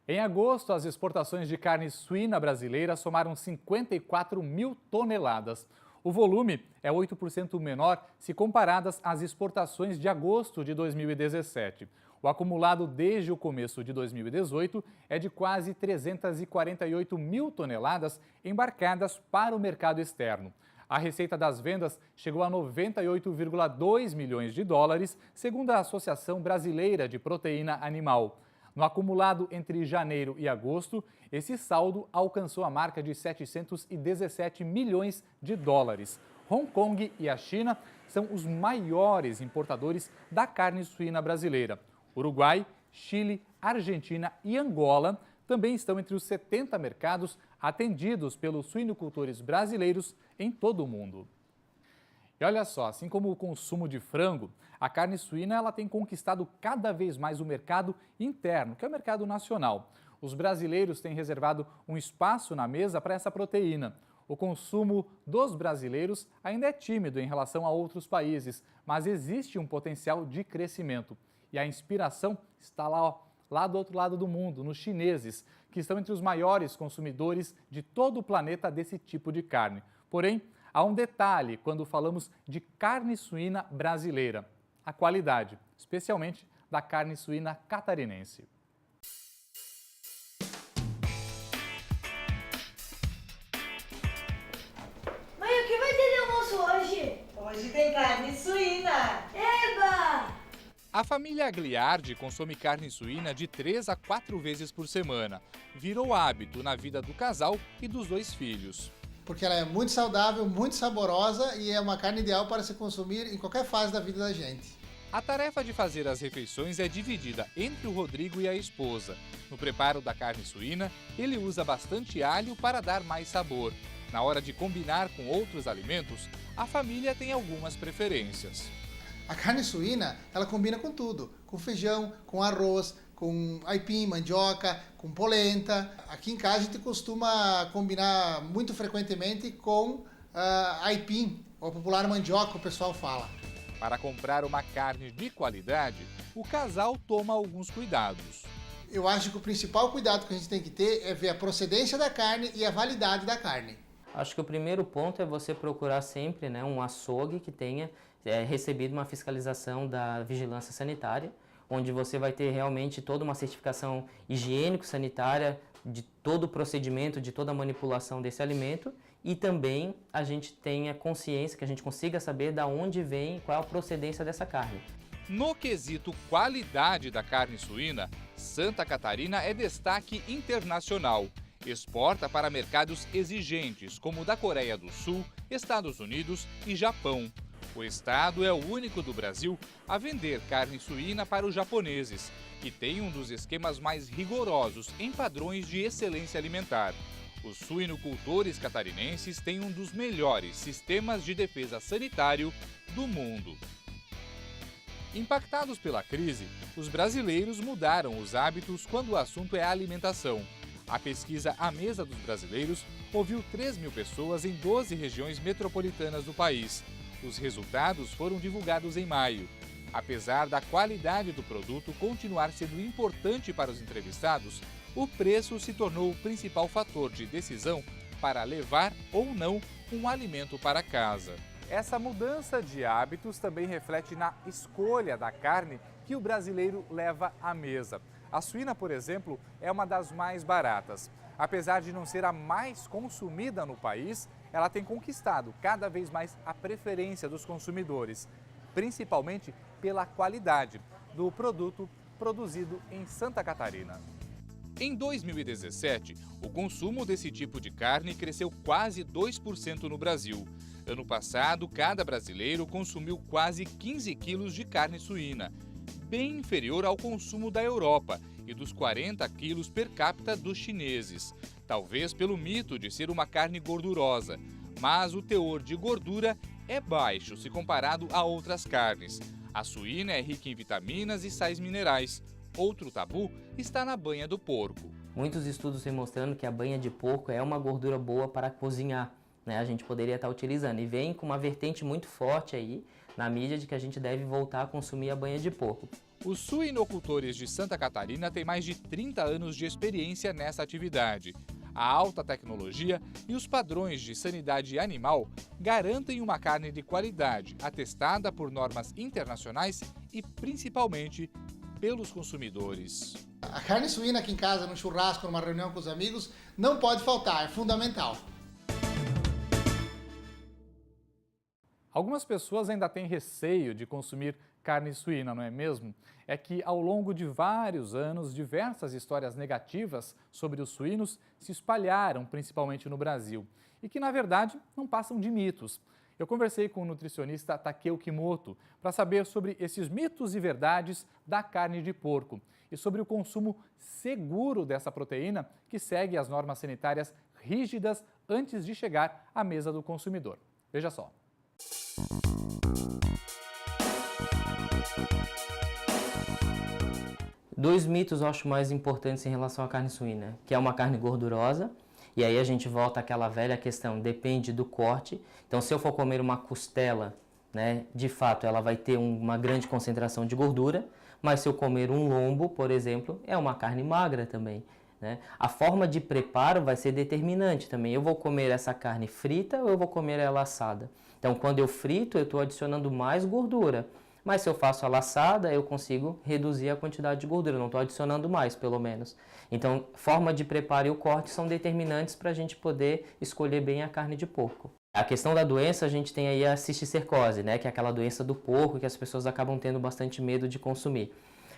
Em agosto, as exportações de carne suína brasileira somaram 54 mil toneladas. O volume é 8% menor se comparadas às exportações de agosto de 2017. O acumulado desde o começo de 2018 é de quase 348 mil toneladas embarcadas para o mercado externo. A receita das vendas chegou a 98,2 milhões de dólares, segundo a Associação Brasileira de Proteína Animal. No acumulado entre janeiro e agosto, esse saldo alcançou a marca de 717 milhões de dólares. Hong Kong e a China são os maiores importadores da carne suína brasileira. Uruguai, Chile, Argentina e Angola também estão entre os 70 mercados atendidos pelos suinocultores brasileiros em todo o mundo. E olha só, assim como o consumo de frango, a carne suína ela tem conquistado cada vez mais o mercado interno, que é o mercado nacional. Os brasileiros têm reservado um espaço na mesa para essa proteína. O consumo dos brasileiros ainda é tímido em relação a outros países, mas existe um potencial de crescimento. E a inspiração está lá do outro lado do mundo, nos chineses, que estão entre os maiores consumidores de todo o planeta desse tipo de carne. Porém, há um detalhe quando falamos de carne suína brasileira: a qualidade, especialmente da carne suína catarinense. Mãe, o que vai ter de almoço hoje? Hoje tem carne suína. Eba! A família Agliardi consome carne suína de 3 a 4 vezes por semana. Virou hábito na vida do casal e dos 2 filhos. Porque ela é muito saudável, muito saborosa e é uma carne ideal para se consumir em qualquer fase da vida da gente. A tarefa de fazer as refeições é dividida entre o Rodrigo e a esposa. No preparo da carne suína, ele usa bastante alho para dar mais sabor. Na hora de combinar com outros alimentos, a família tem algumas preferências. A carne suína, ela combina com tudo, com feijão, com arroz, com aipim, mandioca, com polenta. Aqui em casa a gente costuma combinar muito frequentemente com aipim, ou popular mandioca, o pessoal fala. Para comprar uma carne de qualidade, o casal toma alguns cuidados. Eu acho que o principal cuidado que a gente tem que ter é ver a procedência da carne e a validade da carne. Acho que o primeiro ponto é você procurar sempre, né, um açougue que tenha recebido uma fiscalização da vigilância sanitária, onde você vai ter realmente toda uma certificação higiênico-sanitária de todo o procedimento, de toda a manipulação desse alimento, e também a gente tenha consciência, que a gente consiga saber de onde vem, qual é a procedência dessa carne. No quesito qualidade da carne suína, Santa Catarina é destaque internacional. Exporta para mercados exigentes, como o da Coreia do Sul, Estados Unidos e Japão. O estado é o único do Brasil a vender carne suína para os japoneses, que tem um dos esquemas mais rigorosos em padrões de excelência alimentar. Os suinocultores catarinenses têm um dos melhores sistemas de defesa sanitário do mundo. Impactados pela crise, os brasileiros mudaram os hábitos quando o assunto é alimentação. A pesquisa A Mesa dos Brasileiros ouviu 3 mil pessoas em 12 regiões metropolitanas do país. Os resultados foram divulgados em maio. Apesar da qualidade do produto continuar sendo importante para os entrevistados, o preço se tornou o principal fator de decisão para levar ou não um alimento para casa. Essa mudança de hábitos também reflete na escolha da carne que o brasileiro leva à mesa. A suína, por exemplo, é uma das mais baratas. Apesar de não ser a mais consumida no país, ela tem conquistado cada vez mais a preferência dos consumidores, principalmente pela qualidade do produto produzido em Santa Catarina. Em 2017, o consumo desse tipo de carne cresceu quase 2% no Brasil. Ano passado, cada brasileiro consumiu quase 15 quilos de carne suína, bem inferior ao consumo da Europa e dos 40 quilos per capita dos chineses. Talvez pelo mito de ser uma carne gordurosa, mas o teor de gordura é baixo se comparado a outras carnes. A suína é rica em vitaminas e sais minerais. Outro tabu está na banha do porco. Muitos estudos têm mostrando que a banha de porco é uma gordura boa para cozinhar. né, a gente poderia estar utilizando. E vem com uma vertente muito forte aí na mídia de que a gente deve voltar a consumir a banha de porco. Os suinocultores de Santa Catarina têm mais de 30 anos de experiência nessa atividade. A alta tecnologia e os padrões de sanidade animal garantem uma carne de qualidade, atestada por normas internacionais e principalmente pelos consumidores. A carne suína aqui em casa, no churrasco, numa reunião com os amigos, não pode faltar, é fundamental. Algumas pessoas ainda têm receio de consumir carne suína, não é mesmo? É que ao longo de vários anos, diversas histórias negativas sobre os suínos se espalharam, principalmente no Brasil, e que na verdade não passam de mitos. Eu conversei com o nutricionista Takeo Kimoto para saber sobre esses mitos e verdades da carne de porco e sobre o consumo seguro dessa proteína que segue as normas sanitárias rígidas antes de chegar à mesa do consumidor. Veja só. Dois mitos eu acho mais importantes em relação à carne suína, que é uma carne gordurosa, e aí a gente volta àquela velha questão, depende do corte. Então, se eu for comer uma costela, né, de fato ela vai ter uma grande concentração de gordura, mas se eu comer um lombo, por exemplo, é uma carne magra também, né? A forma de preparo vai ser determinante também. Eu vou comer essa carne frita ou eu vou comer ela assada? Então, quando eu frito, eu estou adicionando mais gordura. Mas se eu faço ela assada, eu consigo reduzir a quantidade de gordura, não estou adicionando mais, pelo menos. Então, forma de preparo e o corte são determinantes para a gente poder escolher bem a carne de porco. A questão da doença, a gente tem aí a cisticercose, né, que é aquela doença do porco que as pessoas acabam tendo bastante medo de consumir.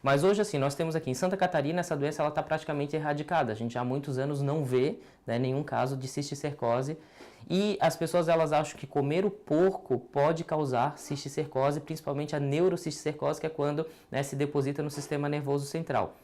Mas hoje, assim, nós temos aqui em Santa Catarina, essa doença está praticamente erradicada. A gente há muitos anos não vê, né, nenhum caso de cisticercose. E as pessoas elas acham que comer o porco pode causar cisticercose, principalmente a neurocisticercose, que é quando, né, se deposita no sistema nervoso central.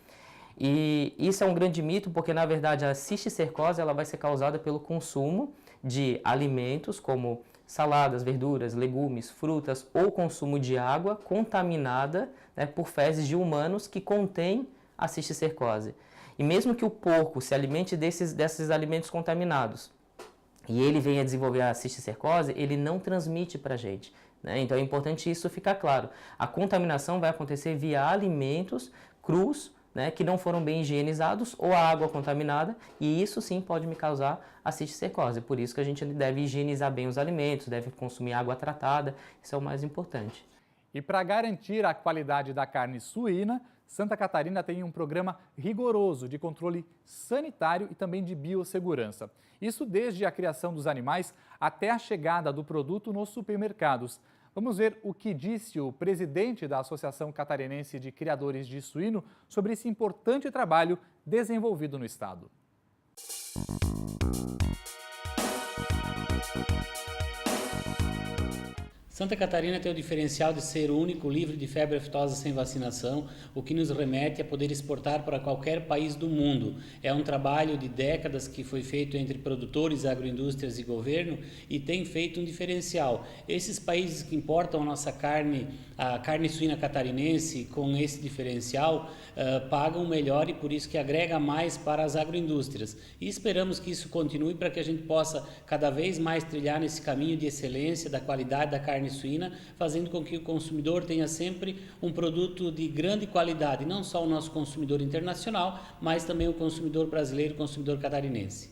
E isso é um grande mito, porque na verdade a cisticercose ela vai ser causada pelo consumo de alimentos como saladas, verduras, legumes, frutas ou consumo de água contaminada, né, por fezes de humanos que contém a cisticercose. E mesmo que o porco se alimente desses alimentos contaminados e ele venha desenvolver a cisticercose, ele não transmite para a gente, né? Então é importante isso ficar claro. A contaminação vai acontecer via alimentos crus, né, que não foram bem higienizados ou a água contaminada, e isso sim pode me causar a cisticercose. Por isso que a gente deve higienizar bem os alimentos, deve consumir água tratada, isso é o mais importante. E para garantir a qualidade da carne suína, Santa Catarina tem um programa rigoroso de controle sanitário e também de biossegurança. Isso desde a criação dos animais até a chegada do produto nos supermercados. Vamos ver o que disse o presidente da Associação Catarinense de Criadores de Suíno sobre esse importante trabalho desenvolvido no estado. Santa Catarina tem o diferencial de ser o único livre de febre aftosa sem vacinação, o que nos remete a poder exportar para qualquer país do mundo. É um trabalho de décadas que foi feito entre produtores, agroindústrias e governo e tem feito um diferencial. Esses países que importam a nossa carne, a carne suína catarinense, com esse diferencial, pagam melhor e por isso que agrega mais para as agroindústrias. E esperamos que isso continue para que a gente possa cada vez mais trilhar nesse caminho de excelência, da qualidade da carne suína, fazendo com que o consumidor tenha sempre um produto de grande qualidade, não só o nosso consumidor internacional, mas também o consumidor brasileiro, o consumidor catarinense.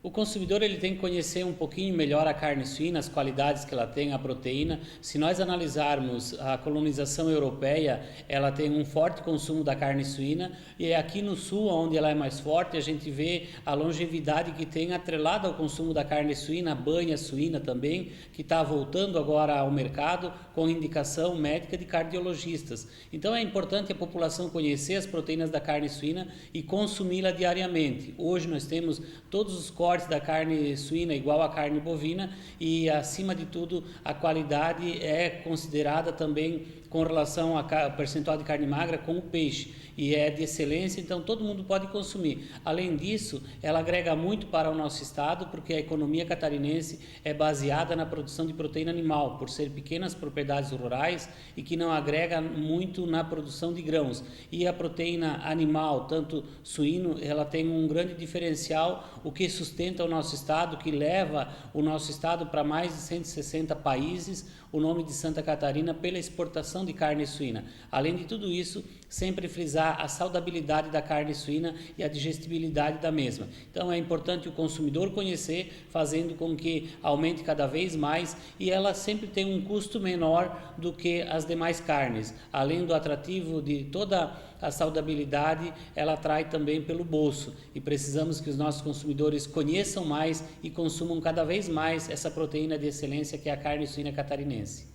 O consumidor ele tem que conhecer um pouquinho melhor a carne suína, as qualidades que ela tem, a proteína. Se nós analisarmos a colonização europeia, ela tem um forte consumo da carne suína e é aqui no sul, onde ela é mais forte, a gente vê a longevidade que tem atrelada ao consumo da carne suína, a banha suína também, que está voltando agora ao mercado com indicação médica de cardiologistas. Então é importante a população conhecer as proteínas da carne suína e consumi-la diariamente. Hoje nós temos todos os cortes da carne suína igual à carne bovina e, acima de tudo, a qualidade é considerada também com relação ao percentual de carne magra com o peixe e é de excelência, então todo mundo pode consumir. Além disso, ela agrega muito para o nosso estado, porque a economia catarinense é baseada na produção de proteína animal, por ser pequenas propriedades rurais e que não agrega muito na produção de grãos. E a proteína animal, tanto suíno, ela tem um grande diferencial, o que sustenta o nosso estado, que leva o nosso estado para mais de 160 países, o nome de Santa Catarina pela exportação de carne suína. Além de tudo isso, sempre frisar a saudabilidade da carne suína e a digestibilidade da mesma. Então é importante o consumidor conhecer, fazendo com que aumente cada vez mais e ela sempre tem um custo menor do que as demais carnes. Além do atrativo de toda a saudabilidade, ela atrai também pelo bolso e precisamos que os nossos consumidores conheçam mais e consumam cada vez mais essa proteína de excelência que é a carne suína catarinense.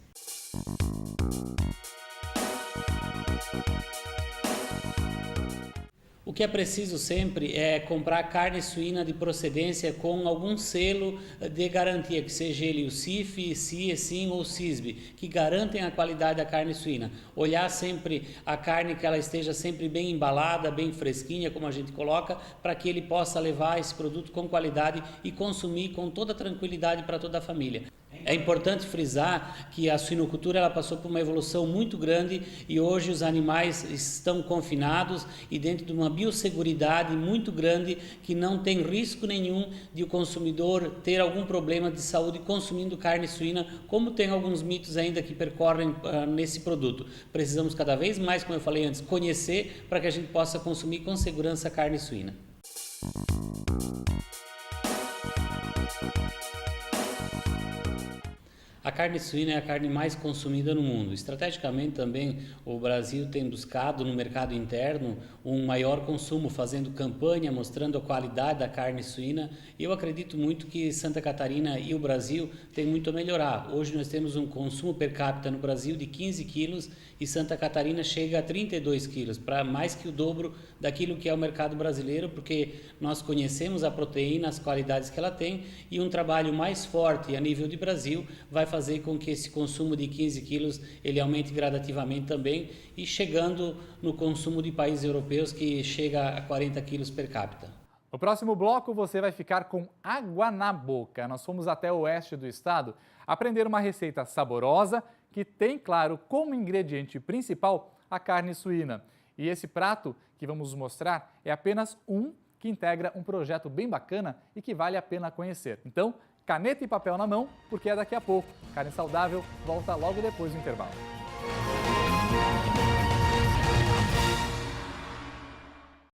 O que é preciso sempre é comprar carne suína de procedência com algum selo de garantia, que seja ele o CIF, CIESIM ou CISB, que garantem a qualidade da carne suína. Olhar sempre a carne, que ela esteja sempre bem embalada, bem fresquinha, como a gente coloca, para que ele possa levar esse produto com qualidade e consumir com toda tranquilidade para toda a família. É importante frisar que a suinocultura ela passou por uma evolução muito grande e hoje os animais estão confinados e dentro de uma biosseguridade muito grande que não tem risco nenhum de o consumidor ter algum problema de saúde consumindo carne suína, como tem alguns mitos ainda que percorrem nesse produto. Precisamos cada vez mais, como eu falei antes, conhecer para que a gente possa consumir com segurança carne suína. A carne suína é a carne mais consumida no mundo. Estrategicamente também o Brasil tem buscado no mercado interno um maior consumo, fazendo campanha, mostrando a qualidade da carne suína. E eu acredito muito que Santa Catarina e o Brasil têm muito a melhorar. Hoje nós temos um consumo per capita no Brasil de 15 quilos e Santa Catarina chega a 32 quilos, para mais que o dobro daquilo que é o mercado brasileiro, porque nós conhecemos a proteína, as qualidades que ela tem e um trabalho mais forte a nível de Brasil vai fazer com que esse consumo de 15 quilos ele aumente gradativamente também e chegando no consumo de países europeus que chega a 40 quilos per capita. No próximo bloco você vai ficar com água na boca. Nós fomos até o oeste do estado aprender uma receita saborosa que tem, claro, como ingrediente principal a carne suína. E esse prato que vamos mostrar é apenas um que integra um projeto bem bacana e que vale a pena conhecer. Então, caneta e papel na mão, porque é daqui a pouco. Carne Saudável volta logo depois do intervalo.